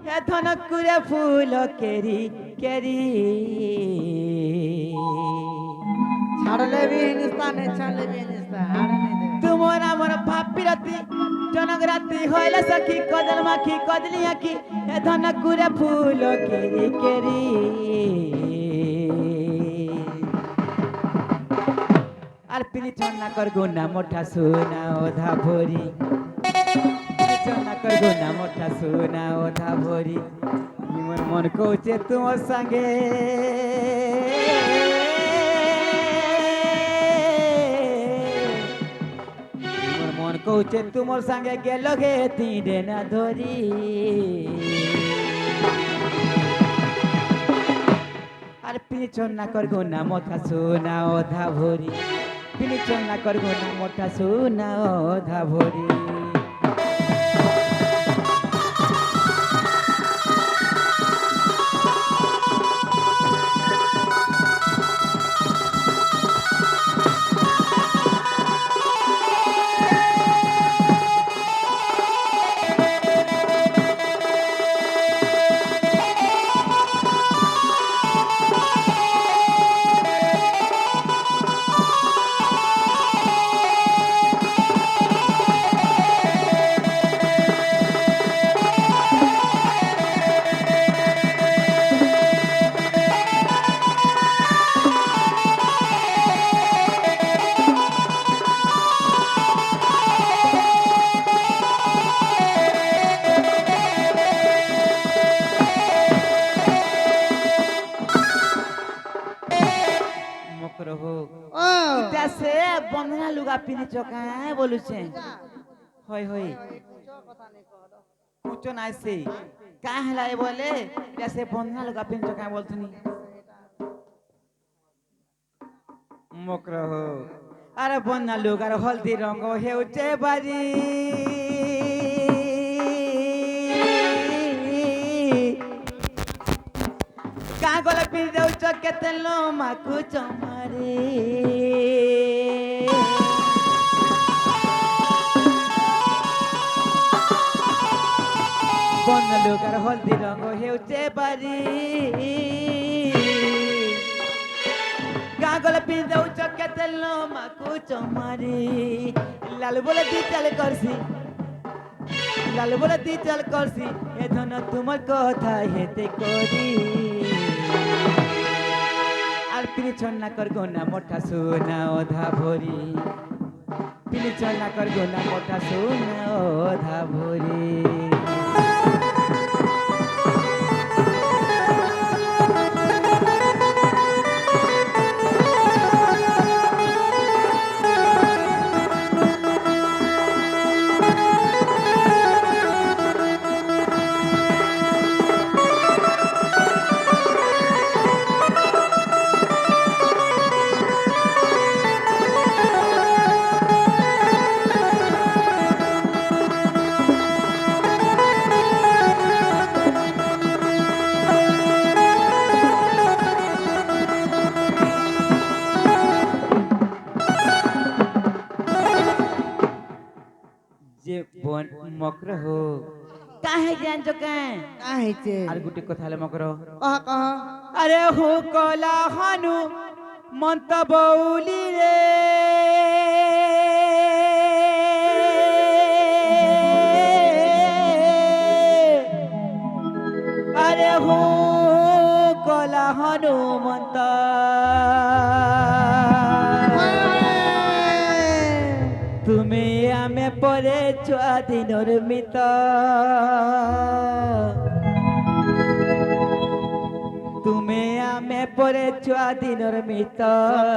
হে ধনকুরে ফুল Kerry Kerry ছাড়লে भी हिंदुस्तान है ছাড়লে भी हिंदुस्तान हारे नहीं दे तुमर আমার ভাবি রাতি জনক রাতি হইলে সখী কদল মাখি কদলি আখি হে ধনকুরে ফুল কেরি কেরি আর পিনি চন্না কর গুনা মোটা সোনা ওধা ভরি চন্না কর গুনা মোটা সোনা ওধা ভরি ইমন মন কৌছে তোমার সঙ্গে ইমন মন কৌছে তোমার সঙ্গে গেল গে তিনে না ধরি আর পিনি চন্না কর গুনা মোটা সোনা ওধা ভরি পিনি চন্না কর গুনা মোটা সোনা ওধা ভরি ओ से बंधना लुगा पिनी चकाए बोलुछे होय होय पूछो ना से का हला बोले जैसे बंधना लुगा पिनी चकाए बोलथनी मकर हो अरे बंधना लुगा हल्दी रंग हेउचे बारी का गला पिनी देउछ केते लो माकु चमारे বন্ধ লোকার হলদি রঙ হেউছে বাড়ি গাগল পিঁধৌছ কেতে মাকু চমারি লাল বলে দি চাল করছি লাল বলে দি চাল করছি এ ধন তোমার কথা হেতে করি আর পিনি ছন্না কর গোনা মোটা সোনা ওধা ভরি পিনি ছন্না কর গোনা মোটা সোনা ওধা ভরি যে বন মকর হো কাহে জানছো काहे छे আর গুটি কথা হলে মকর कह कह আরে হো কলা হানু মন্ত বৌলি রে আরে হো কলা হনুমন্ত তুমি আমি পরে স্বাধীনর মিত তুমি আমি পরে স্বাধীনর মিত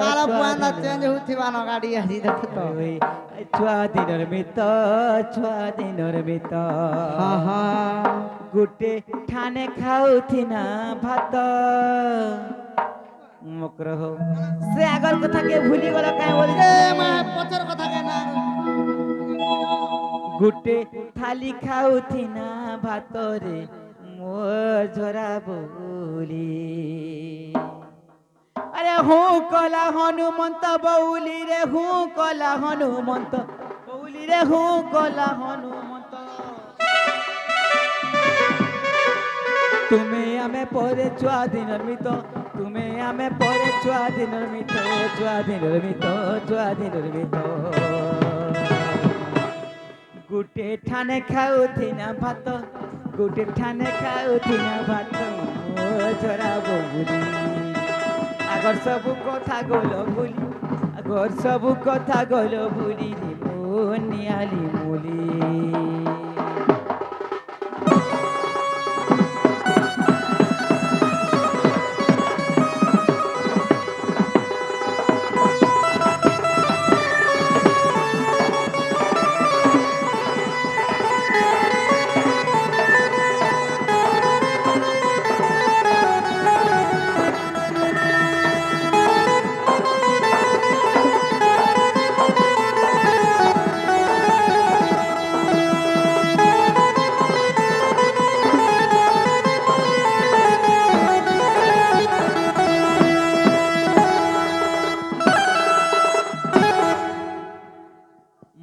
काला पुआना चेंज होथिबा न गाड़ी आसी देख तो স্বাধীনর মিত স্বাধীনর মিত हां हां গুটে ঠানে খাউথি না ভাত মকর হো সে আগর কথা কে ভুলি গলা কাই বলি ए मा पचर कथा के ना গুটে থালি খাউথি না ভাত রে মো ঝরা বলি আরে হু কলা হনুমন্ত বৌলি রে হু কলা হনুমন্ত বৌলি রে হু কলা হনুমন্ত তুমি আমি পরে চুয়া দিনের মিত তুমি আমি পরে চুয়া দিনের মিত চুয়া দিনের মিত চুয়া দিনের মিত গুটে ঠানে খাউথিনা ভাত গুটে ঠানে খাউথিনা ভাত ছোড়া বগুলি আগর সবু কথা গল ভুলি আগর সবু কথা গল ভুলি নিয়ালি মুলি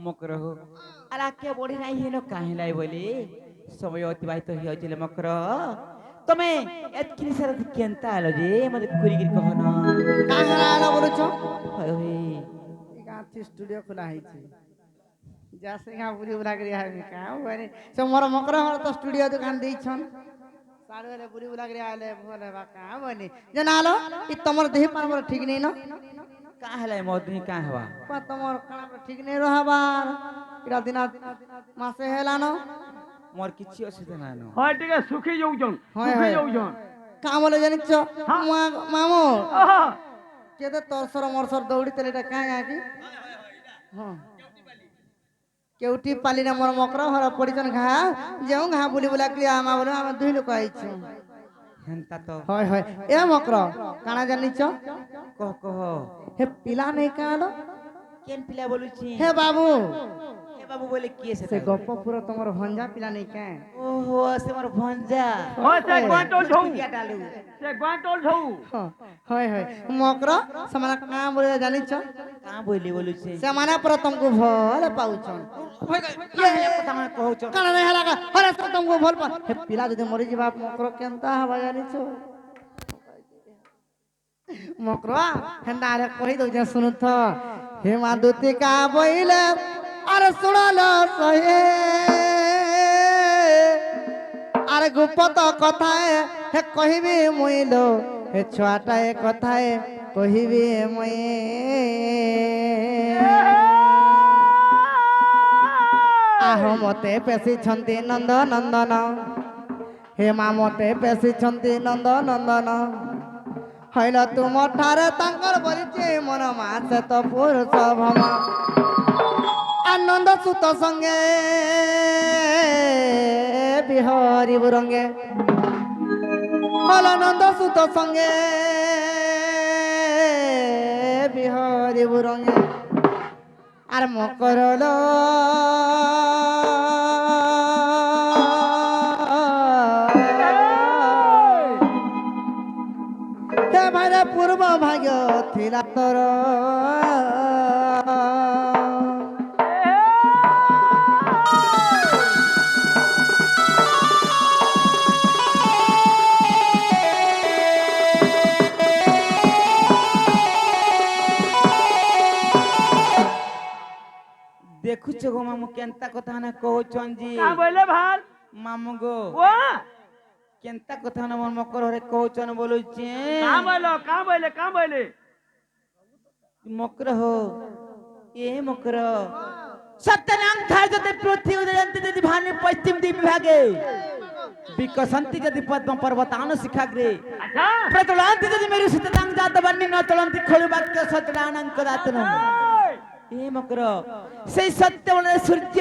মকর হোক আর আকে বড়ি নাই হেন কাহিলাই বলি সময় অতিবাহিত হয়েছিল মকর তুমি এতকিনি সারা কেনতা আলো যে মতে কুরিগির কহন কাহারা আলো বলছ হয় হই গাছি স্টুডিও খোলা হয়েছে যা সিংহা পুরি বুলা করি হামি কাও বনে সে মোর মকর হর তো স্টুডিও দোকান দেইছন সাড়ে বেলে পুরি বুলা করি আলে ভলে বা কাও বনে জানা আলো ই তোমার দেহ পার মোর ঠিক নেই ন কাহলাই মদনি কা হওয়া পা তোমার কানা ঠিক নেই রহাবার ইরা দিনা মাসে হেলা ন মোর কিছু অসুবিধা নাই নো হয় ঠিক আছে সুখী যাউজন হয়, সুখী হয়। যাউজন কাম বলে জানিছ হ্যাঁ। মামু আহা কেতে তোর মরসর দৌড়ি তেলে এটা কাঁ কি হ্যাঁ কেউটি পালি না মোর মকর হর পড়িছন ঘা যেউ ঘা বুলি বুলা ক্লিয়া আমা বলে আমি দুই লোক আইছো হেনতা তো হয় হয় এ মকর কানা জানিছ কহ কহ হে পিলা নেই কালো কেন পিলা বলুছি হে বাবু এ বাবু বলে কি আছে সে গপ পুরো তোমার ভঞ্জা পিলা নেই কে ওহো সে মোর ভঞ্জা হয় সে গোয়াটল ঝৌ কুটিয়া ডালু সে গোয়াটল ঝৌ হয় হয় মকর সমানা কাঁ বলে জানিছ কা বলি বলুছি ସେମାନେ ପୁରା ତମକୁ ଭଲ ପାଉଛନ୍ কথা মানে কହୁছ କାଣା ନାଇଁ ହେଲା ହରେ ସେ ତମକୁ ଭଲ ପା ହେ ପିଲା ଯଦି ମରିଯିବା ମକର କେନ୍ତା ହବା ଜାଣିଛ ମକର ହେନ୍ତା ଆରେ କହି ଦଉଛେ ଶୁଣୁଥ ହେ ମା ଦୁତିକା ବଇଲେ ଆରେ ଶୁଣଲ ସହେ ଆରେ ଗୁପତ କଥାଏ ହେ କହିବି ମୁଇଲୋ ହେ ଛୁଆଟାଏ କଥାଏ କହିବି ମୁଇଁ আহো মতে পেশিছন্তি নন্দ নন্দন হে মা মতে পেশিছন্তি নন্দ নন্দন হইল তুম ঠারে তাঙ্কর বলিছে মন মাসে তো পুরুষ ভম আনন্দ সুত সঙ্গে বিহরি বুরঙ্গে হল নন্দ সুত সঙ্গে বিহরি বুরঙ্গে আর মকরল হে ভাইরে পূর্ব ভাগ্য থিলা তোর দেখুছ গো মামু কেনতা কথা না কହୁছন জি কা বলে ভাল মামু গো ও কেনতা কথা না মোর মকর হরে কହୁছন বলুছে কা বলে মকর হো এ মকর সত্যনাম থার যদি পৃথ্বী উদয়ন্তি যদি ভানি পশ্চিম দ্বীপ বিভাগে বিকশন্তি যদি পদ্ম পর্বতান শিখাগ্রে আচ্ছা প্রতলান্তি যদি মেরু সততাং জাত বন্নি ন চলন্তি খলু বাক্য সতরানঙ্ক দাতন এ মকর সেই সত্য বলে সূর্য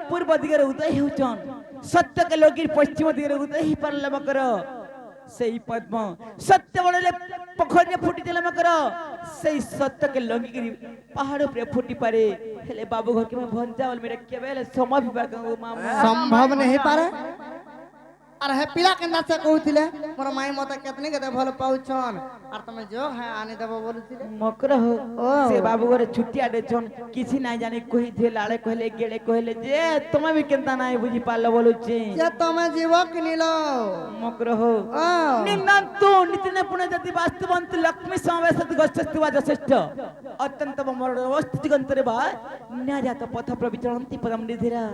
পূর্ব দিগরে উদয় হেউছন সত্যকে লগির পশ্চিম দিগরে উদয় হি পারলে মকর সেই পদ্ম সত্য বলে পোখরে ফুটি দিলে মকর সেই সত্যকে লগিরি পাহাড় উপরে ফুটি পারে হেলে বাবু ঘর কে ভঞ্জা বল মেরে কেবেলে সময় বিভাগ মামা সম্ভব নেই পারে আর হে পিলা কেন্দা সে কହୁଥିଲେ মোর মাই মতে কেতনি কেতে ভাল পাউছন আর তুমি जो है আনি দেব বলুছিলে মকর হো সে বাবু ঘরে ছুটি আডেছন কিছু নাই জানি কইছে লাড়ে কইলে গেড়ে কইলে যে তুমি বি কেনতা নাই বুঝি পারলো বলুছি যে তুমি জীব কিনিল মকর হো ও নিন্দান্ত নিতিনে পুনে যদি বাস্তবন্ত লক্ষ্মী সমাবেশত গচ্ছস্তুবা যথেষ্ট অত্যন্ত মর অবস্থিতি গন্তরে বা ন্যাজাত পথ প্রবিচরন্তি পদম নিধিরা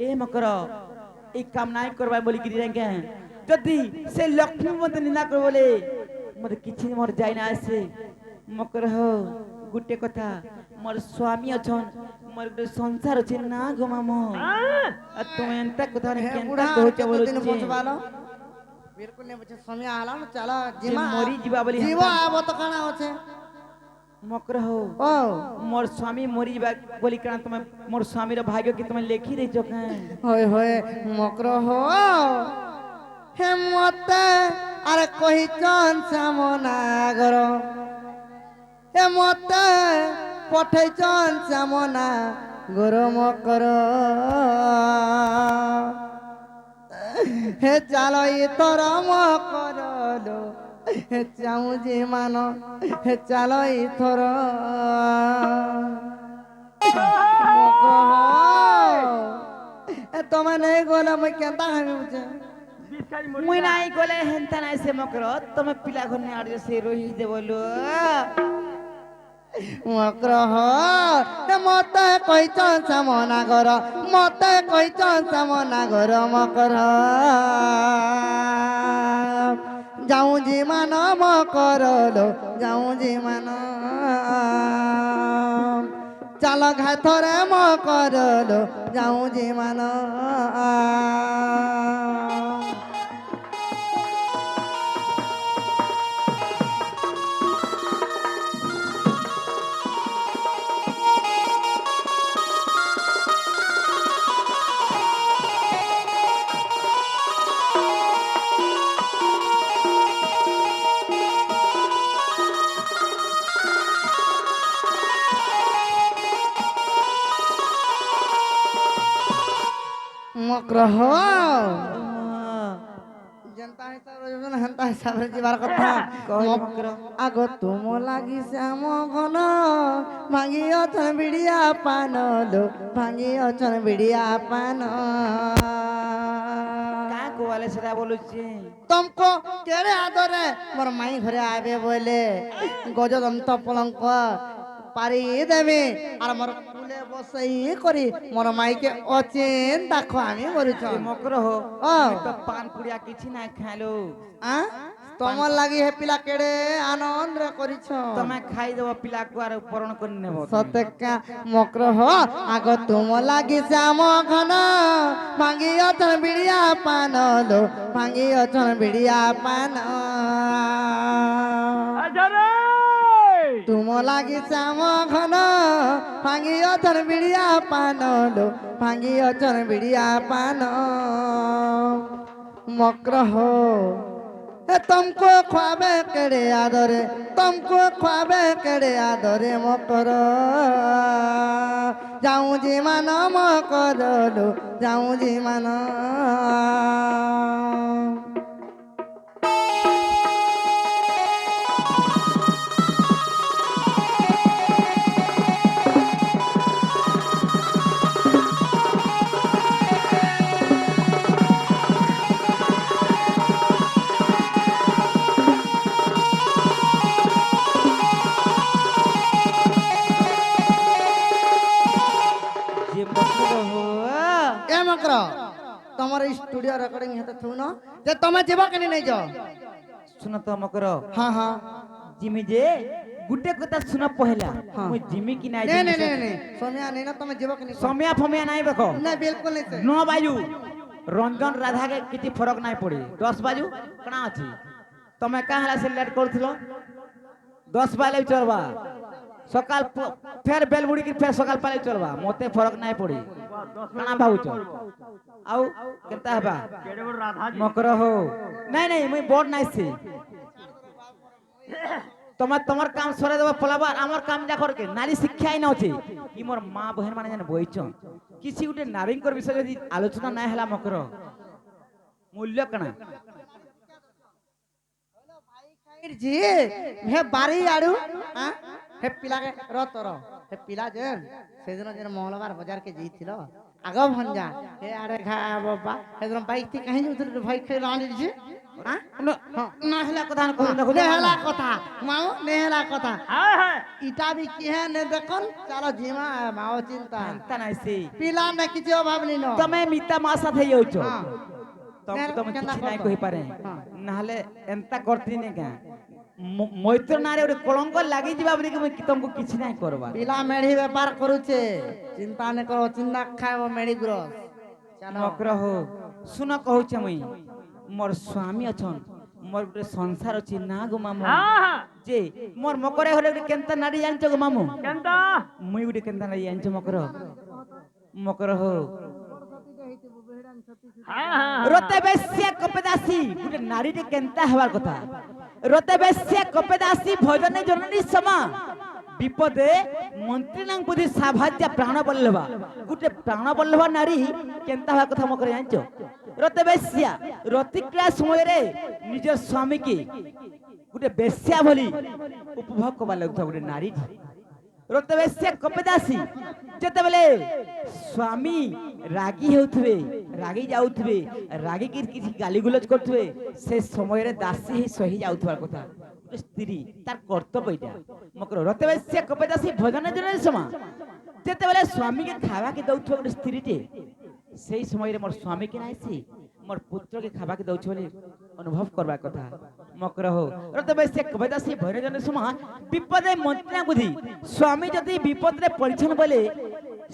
এ মকর এই কাম নাই করবা বলি কি রেঙ্গে যদি সে লক্ষ্মী মতে নিন্দা করে বলে মতে কিছু মোর যাই না আসে মকর হো গুটে কথা মোর স্বামী অছন মোর ଗୋଟେ সংসার ଅଛି না গো মামু আর তুমি এন্তা কথা নে হে কেনতা বুড়া কହୁଛ দিন বলুছি পहुंचवालो बिल्कुल ने बचे समय आला न चला जीमा मरी जीवा बोली जीव हम- आबो तो काना होचे মকর হো ओ মোর স্বামী মরি যা বলি কারণ তুমি মোর স্বামীর ভাগ্য কি তুমি লেখি দেইছ কেন होय होय मकर हो हे मते अरे कहि चन सामनागर हे मते पठै चन सामना गुरु मकर हे चालो ई तोर मकरलो हे चाऊ जे मानो हे चालो ई थोर तुम्हें नहीं गोला मैं कहता है मुझे বিস্কারি মুই নাই গলে হেনতা নাই সে মকর তুমি পিলা ঘর নে আড়ে সে রহি দে বলো মক্রহ মতে কইছ সামনা ঘর মতে কইছ সামনা ঘর মকর যাও জি মান মকর লো যাও জি মান চাল ঘাই থরে মকর লো যাও জি মান মক্রহ जनता हिसाब रे हंता हिसाब रे जीवार कथा आग तुम लागी श्याम घन भांगी अछन बिड़िया पान लो भांगी अछन बिड़िया पान কা কোয়ালে সেটা বলুছি तुमको केड़े आदरे मोर माई घरे आबे बोले गजदंत पलंक पारी देबे আর মোর কুলে বসাই করি মোর মাইকে অচেন দেখো আমি বলছ মকর হো ও তো পান পুড়িয়া কিছু নাই খাইলো আ তোমার লাগি হে পিলা কেড়ে আনন্দ রে করিছ তুমি খাই দেব পিলা কো আর পরণ করে নেব সতকা মক্র হ আগ তুম লাগি শ্যাম ঘন ভাঙ্গি অচন বিড়িয়া পান লো ভাঙ্গি অচন বিড়িয়া পান আজরে তুম লাগি শ্যাম ঘন ভাঙ্গি অচন বিড়িয়া পান লো ভাঙ্গি অচন বিড়িয়া পান মক্র हो तुमको ख्वाबे केड़े आदरे तुमको ख्वाबे केड़े आदरे मकर जाऊं जी मान मकर लो जाऊं जी मान যে মকর হো ए मकर तुम्हारे स्टूडियो रिकॉर्डिंग हेते थु न जे तमे जीव केनी नहीं जाओ শুনো তো মকর हां हां জিমি যে গুটে কথা শুন পহলা हाँ। মুই জিমি কি নাই नहीं नहीं नहीं नहीं सोनिया नहीं ना तमे जीव केनी সমিয়া ফমিয়া নাই দেখো नहीं बिल्कुल नहीं से 9 বাজু রঞ্জন রাধা কে কিছু ফরক নাই পড়ে 10 বাজু কোনা আছে তুমি কা হলা সে লেট করছিল 10 বাজে চলবা সকাল ফের বেল মুড়ি কি ফের সকাল পালে চলবা মতে ফরক নাই পড়ে কোনা ভাউছ আউ কেনতা হবা কেড়ে বড় রাধা মকর হো নাই নাই মুই বড় নাইছি তোমার তোমার কাম সরে দেব পলাবার আমার কাম যা করকে নারী শিক্ষাই না আছে কি মোর মা বহেন মানে জানে বইছ কিছু গুটে নারীঙ্কর বিষয় যদি আলোচনা নাই হেলা মকর মূল্য কানা জি হে বাড়ি আড়ু হে পিলাকে রতর হে পিলা যেন সেদিন যেন মঙ্গলবার বাজার কে যাইছিল আগ ভঞ্জা হে আরে খা বাবা সেদিন বাইক থেকে কাহি যাউছিল ভাই খাই রাঁধি দিছি না হেলা কথা না কইলা নেহলা কথা মাও নেহলা কথা হ্যাঁ হ্যাঁ ইটা भी की है ने देखन चलो जीमा माओ चिंता এন্তা নাইছে पिला ने किछ भाबनी न তুমি মিতা মা সাথে যাউছ हाँ। তুমি কেনতা কিছু নাই করতো? কই পারে হ্যাঁ। নাহলে এন্তা করতি নে কা মৈত্র নারে ওরে কলঙ্ক লাগি ଯିବା বলি কি তোমাকে কিছু নাই করবা पिला मेढ़ी व्यापार करूचे चिंता ने करो चिंता खाओ मेढ़ी ग्रोस चलो মকর হো শুন কହୁছে মুই মোর স্বামী অছন মোর গুটে সংসার ଅଛି না গো মামু হ্যাঁ হ্যাঁ যে মোর মকরে হরে গুটে কেনতা নারী জানছ গো মামু কেনতা মুই গুটে কেনতা নারী জানছ মকর মকর হো হ্যাঁ হ্যাঁ রতে বেশ্যা কপেদাসী গুটে নারীতে কেনতা হবার কথা রতে বেশ্যা কপেদাসী ভজনে জননী সমা বিপদে মন্ত্রী নাং বুদ্ধি সাভাজ্য প্রাণ বল্লভা গুটে প্রাণ বল্লভা নারী কেনতা হবার কথা মকরে জানছ রতে বেশ্যা রতিক্রিয়া সময়ে নিজের স্বামীকে গুটে বেশ্যা বলি উপভোগ করবার লাগুথা গুটে নারী রতে বেশ্যা কপেদাসী যেতেবেলে স্বামী রাগি হেউথবে রাগি যাউথবে রাগি কিছু গালিগুলোজ করথবে সে সময়ের দাসী হি সহি যাউথবার কথা স্ত্রী তার কর্তব্য এটা মকর রতে বেশ্যা কপেদাসী ভজনে জনের সমা যেতেবেলে স্বামীকে খাওয়াকে দউথবে গোটে স্ত্রীতে সেই সময়ের মোর স্বামীকে নাইছি মোর পুত্রকে খাবাকে দউছ বলে অনুভব করবার কথা মকর হো রতে বেশ্যা কপেদাসী ভজনে জনের সমা বিপদে মন্ত্রী বুদ্ধি স্বামী যদি বিপদরে পড়িছন বলে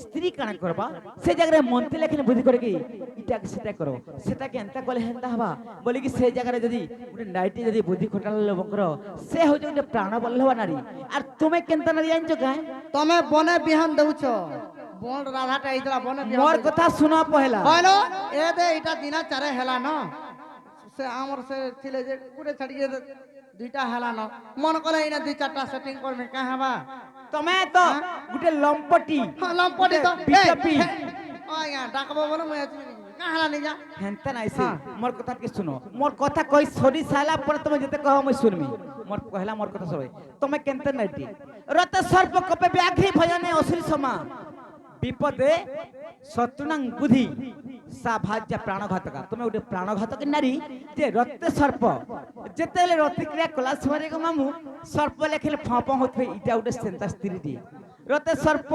স্ত্রী কানা করবা সে জায়গায় মন্ত্রী লেখেন বুদ্ধি করে কি ইটাকে সেটা করো সেটাকে এন্তা কলে হেন্তা হবা বলি কি সেই জায়গায় যদি গোটে নারীটি যদি বুদ্ধি খটাল বকর সে হচ্ছে গোটে প্রাণ বল্লভা নারী আর তুমি কেনতা নারী জানছো কায় तमे बने बिहान दउछ बन राधाटा आइतला बने बिहान মোর কথা শুনা পহেলা হইলো এ দে এটা দিনা চারে হেলা ন সে আমার সে ছিলে যে গুড়ে ছাড়িয়ে দুইটা হেলা ন মন কলে ইনা দুই চারটা সেটিং করবে কা হবা তুমি তো গোটে লম্পটি হ্যাঁ লম্পটি তো বিজেপি আয়া ডাকবো বলে মই আছি কা হেলা নি যা হেনতা নাইছে মোর কথা কি শুনো মোর কথা কই সরি সালা পরে তুমি যেতে কহ মই শুনমি মোর কহলা মোর কথা সবাই তুমি কেনতে নাইটি রত সর্প কপে ব্যাঘ্রি ভজনে অসুরি সমা বিপদে শত্রুনাং বুদ্ধি সাভাজ্য প্রাণঘাতকা তুমি গোটে প্রাণঘাতক নারী যে রক্তে সর্প যেতেলে রতিক্রিয়া কলা সময় গো মামু সর্প লেখিলে ফপ হতবে ইটা গোটে সেন্তা স্ত্রীটি রতে সর্প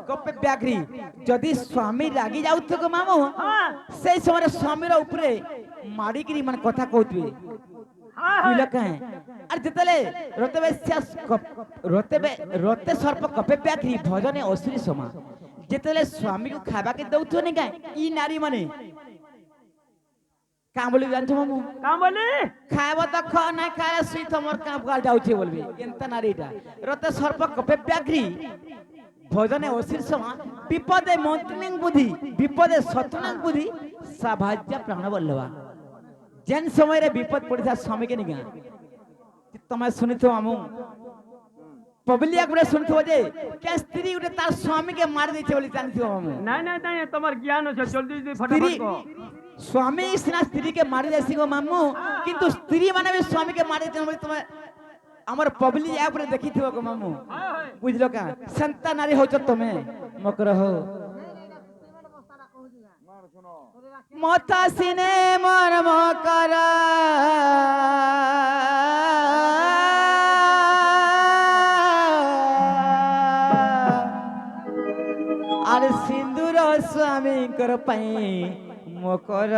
কপে ব্যাঘ্রি যদি স্বামী রাগি যাউথ গো মামু হ্যাঁ সেই সময় স্বামীর উপরে মারিকিরি মানে কথা কହୁথবে হ্যাঁ বুঝল কাহে আর যেতেলে রতে বেশ্যা রতে সর্প কপে ব্যাঘ্রি ভজনে অসুরি সমা যেতেলে স্বামীকে খাবাকে দউথ নি কাই ই নারী মানে কাম বলি জানছ মামু কাম বলি খাইব তো খ নাই খাইলে সুই তোমার কাম গাল যাউছে বলবি এনতা নারীটা রতে সর্প কপে ব্যাঘ্রি ভজনে অসির সমা বিপদে মন্ত্রিং বুদ্ধি বিপদে শত্রুনাং বুদ্ধি সাভাজ্য প্রাণ বল্লভা যেন সময়ের বিপদ পড়িথা স্বামীকে নিগা তুমি শুনিথো আমু পবলিয়া গুড়ে শুনিথো যে কে স্ত্রী গুড়ে তার স্বামীকে মারি দিয়েছে বলে জানিথো আমু নাই নাই নাই তোমার জ্ঞান আছে জলদি জলদি স্ত্রী ফটাফট কও স্বামী সিনা স্ত্রীকে মারি দিয়েছি গো মামু কিন্তু স্ত্রী মানে भी স্বামীকে মারি দিয়েছে বলে তুমি আমার পবলিক অ্যাপ রে দেখিথিব গো মামু হ্যাঁ হ্যাঁ বুঝলো কা সন্তা নারী হইছ তুমি মকর হো মথা সিনে মর মকর আর সিন্দুর স্বামীঙ্কর পাই মকর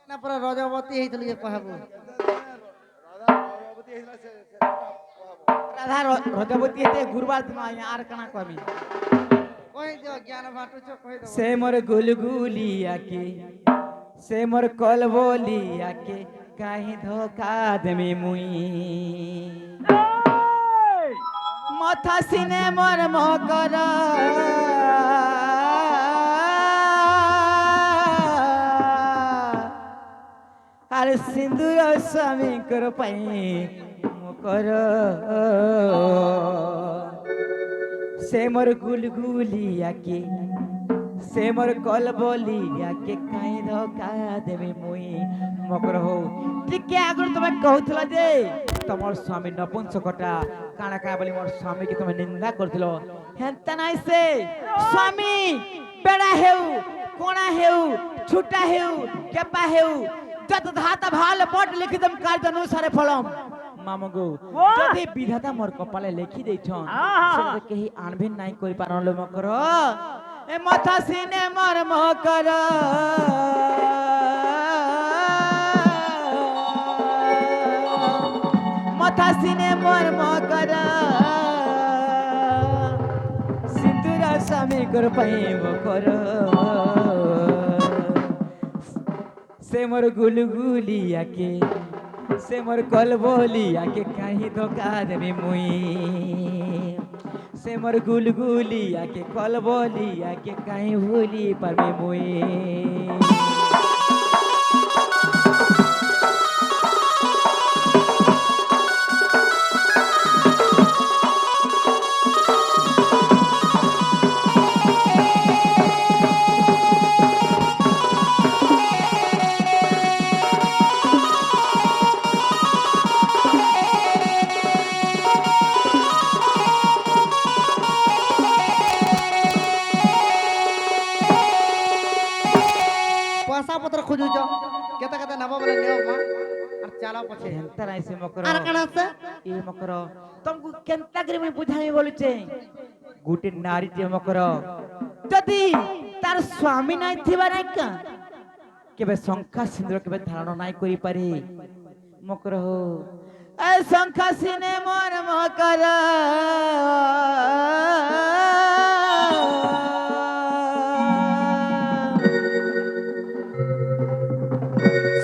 না পরে রজবতী হইছিল যে কহবো রাধা রজবতী হেতে গুরুবার দিন আর কানা কমি কই দিও জ্ঞান বাটুছ কই দেব সে মোর গুলগুলিয়াকে সে মোর কলবলিয়াকে কাহি ধোকা দেমি মুই এই! মথা সিনে মোর মকর আর সিন্দুর স্বামীঙ্কর পাই মকর সে মোর গুলগুলিয়াকে ସେ ମୋର କଲ ବୋଲି ଆକେ କାଇଁ ଧୋକା ଦେବି ମୁଇଁ ମକର ହଉ ଟିକେ ଆଗରୁ ତମେ କହୁଥିଲ ଯେ ତମର ସ୍ୱାମୀ ନପୁଂସକଟା କାଣା କାଣା ବୋଲି ମୋର ସ୍ୱାମୀ କି ତମେ ନିନ୍ଦା କରୁଥିଲ ହେନ୍ତା ନାଇଁ ସେ ସ୍ୱାମୀ ବେড়া ହେଉ কোনা হেউ ছুটা হেউ কেপা হেউ যত ধাত ভাল পট লিখিতম কার্য অনুসারে ফলম মামগো যদি বিধাতা মোর কপালে লেখি দেইছন সেটা কেহি আনভিন নাই করি পারলো মকর এ মাথা সিনে মোর মকর মাথা সিনে মোর মকর সিন্দুর স্বামী কর পাইব কর से मोर गुलगुलिया के से मोर कलबलिया के कहीं धोखा देबी मुई से मोर गुलगुलिया के कलबलिया के कहीं भूली परबी मुई পয়সা পত্র খুঁজুছ কেতে কেতে নেব বলে নেও মা আর চালা পছে হেন্তা নাই সে মকর আর কাণ আছে এ মকর তমকু কেন্তা করে মই বুঝাই বলুছে গুটি নারী তে মকর যদি তার স্বামী নাই থিবা নাই কা কেবে সংখ্যা সিন্দুর কেবে ধারণ নাই করি পারে মকর হো এ সংখ্যা সিনে মোর মকর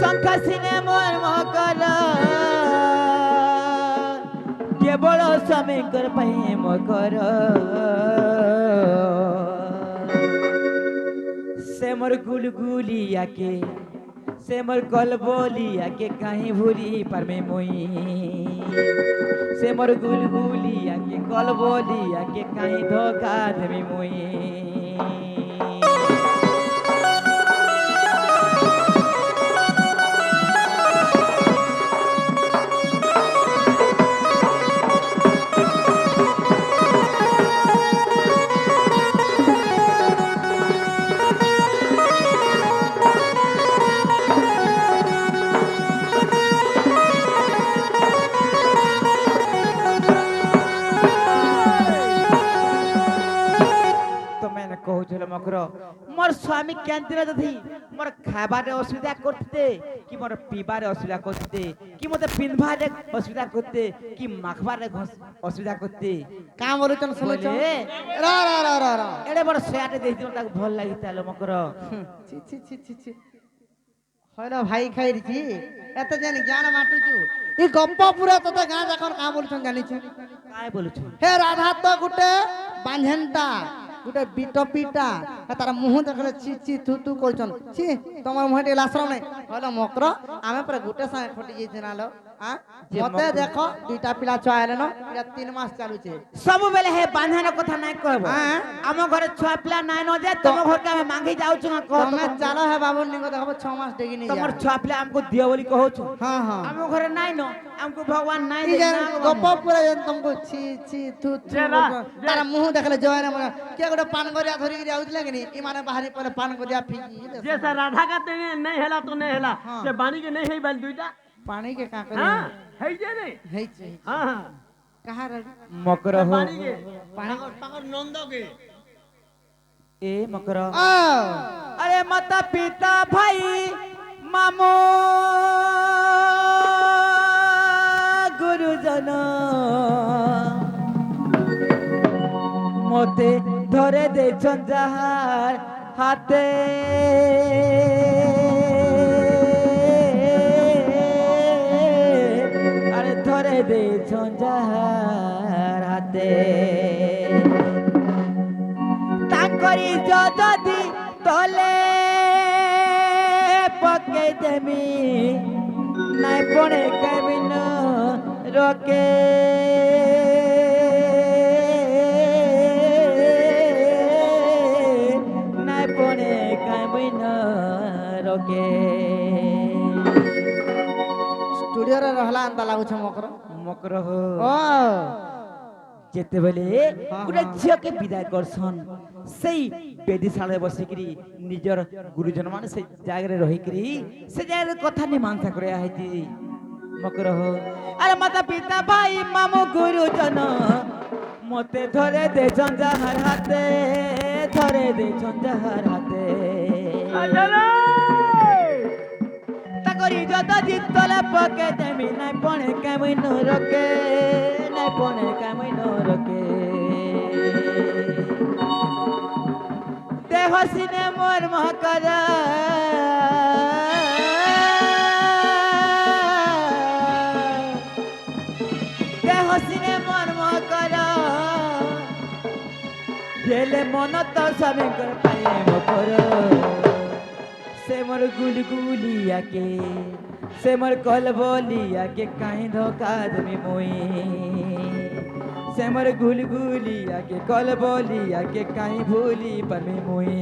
সংখ্যা সিনে মোর মকর কেবল স্বামীকর পাই মকর से मोर गुलगुलिया के से मोर कलबलिया के कहीं भूली पर में मुई से मोर गुलगुलिया के कलबलिया के कहीं धोखा देबी मुई কহুছিল মকর মোর স্বামী ক্যান্টিনে যদি মোর খাবারে অসুবিধা করতে কি মোর পিবারে অসুবিধা করতে কি মতে পিনভারে অসুবিধা করতে কি মাখবারে অসুবিধা করতে কাম বলুছন শুনুছ বলে, রা রা রা রা রা এড়ে বড় সেয়াটে দেখি তাকে ভাল লাগিতাল মকর ছি ছি ছি ছি ছি হইলো ভাই খাইরিছি এত জানি জ্ঞান মাটুছু ই গপ্প পুরা তোতে গাঁ এখন কাম বলছন জানিছ কায় বলছ হে রাধা তো গুটে বাঁধেনটা গুটে বিটপিটা তার মুহ দেখলে ছি ছি থু থু করছন ছি তোমার মুহে টিকে লাসর নাই হলো মকর আমি পরে গুটে সাথে খটি যাইছি নালো মতে দেখো দুইটা পিলা ছুয়া হেলে ন এটা 3 মাস চালুছে সবু বেলে হে বাঁধানো কথা নাই কইব আম ঘরে ছয় পিলা নাই ন যে তোম ঘরকে আমি মাগি যাউছু না কহ তুমি চালো হে বাবুর নিগো দেখো 6 মাস ডেগি নি তোমার ছয় পিলা আমকো দিও বলি কহছু হ্যাঁ হ্যাঁ আম ঘরে নাই ন আমকো ভগবান নাই ই দে জান না গপ পুরা জান তুমকো ছি ছি থু থু তার মুহ দেখলে জয় না মনে কে গোটে পান গরিয়া ধরি গিরি আউতলে কিনি ই মানে বাহারি পরে পান গরিয়া ফিকি जे सर राधा का ते नहीं हेला तो नहीं हेला हाँ। से बानी के नहीं है बल दुईटा पानी के का करे हां है जे नहीं है छै हां हां कहा रे মকর হো बानी के पानी पाकर नंद के এ মকর आ अरे माता पिता भाई मामो गुरुजन মতে ধরে দেছন যাহার হাতে আরে ধরে দেছন যাহার হাতে তাঙ্করি যদি তলে পকে দেমি নাই পড়ে কেবিন রকে নাই ମୁଇଁ ନ ରକେ ଷ୍ଟୁଡିଓରେ ରହିଲା ଏନ୍ତା ଲାଗୁଛି ମକର ମକର ହୋ ଓ ଯେତେବେଳେ ହଁ, ଗୋଟେ ହଁ। ଝିଅକେ ବିଦାୟ କରସନ୍ ସେଇ ବେଦିଶାଳରେ ବସିକିରି ନିଜର ଗୁରୁଜନ ମାନେ ସେ ଜାଗାରେ ରହିକିରି ସେ ଜାଗାରେ କଥା ମୀମାଂସା କରିବା ହେଇଛି ମକର ହୋ ଆରେ ମାତା ପିତା ଭାଇ ମାମୁ ଗୁରୁଜନ ମତେ ଧରେ ଦେ ଯାହାର ହାତେ ଧରେ ଦେ ଯାହାର ହାତେ তাকরি যত জিতলে পকে দেমি নাই পণে কেমই নরকে নাই পণে কেমই নরকে দেহ সিনে মোর মহকর দেহ সিনে মোর মহকর গেলে মন তো স্বামীঙ্কর প্রেম কর से मोर गुलगुलिया के से मोर कलबलिया के काहे धोखा देमी मोई से मोर गुलगुलिया के कलबलिया के काहे भूली परमी मोई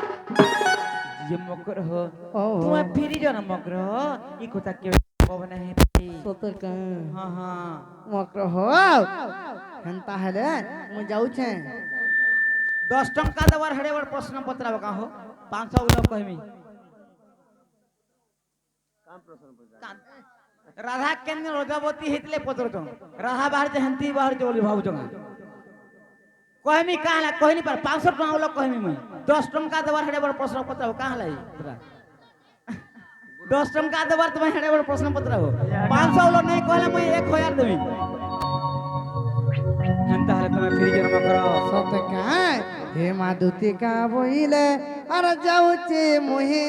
ये मकर हो ओ तुम्हें फिरी जाना मकर हो ये कोता के पवन है ସତରେ କାଁ हाँ हाँ ମକର ହୋ ହେନ୍ତା ହେଲେ ମୁଁ ଯାଉଛେ 10 टंका दवार हड़े बड़ प्रश्न पत्र का हो 500 लोग कहमी राधा केन्द्र रजवती हेतले पत्र तो राधा बाहर जे हंती बाहर जे बोली भाऊ जंगा कहमी काहला कहनी पर 500 टंका लोग कहमी मैं 10 टंका दवार हड़े बड़ प्रश्न पत्र हो काहला ई तोरा 10 टंका दवार तुम्हें हड़े बड़ प्रश्न पत्र हो 500 लोग नहीं कहला मैं 1000 देबी हंता हले तुम्हें फिरी जन्म करो ସତେ କାଁ ହେ ମା ଦୁତିକା ବୋଇଲେ ଆର ଯାଉଛେ ମୁହିଁ